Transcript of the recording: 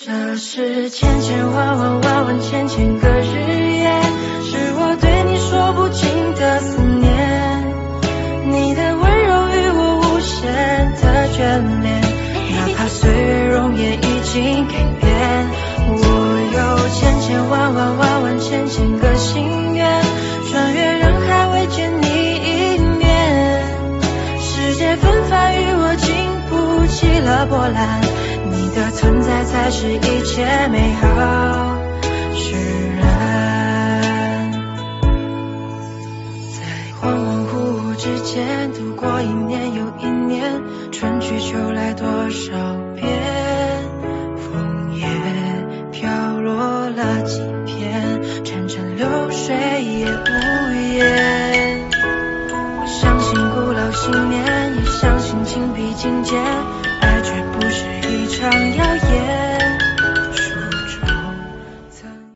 这是千千万万万万千千个日夜，是我对你说不尽的思念。你的温柔与我无限的眷恋，哪怕岁月容颜已经改变。我有千千万万万万千千个心愿，穿越人海为见你一面。世界纷繁与我经不起了波澜，你的存在才是一切美好释然。在恍恍惚惚之间度过一年又一年，春去秋来多少遍，枫叶飘落了几片，潺潺流水也无言。我相信古老信念，也相信情比金坚，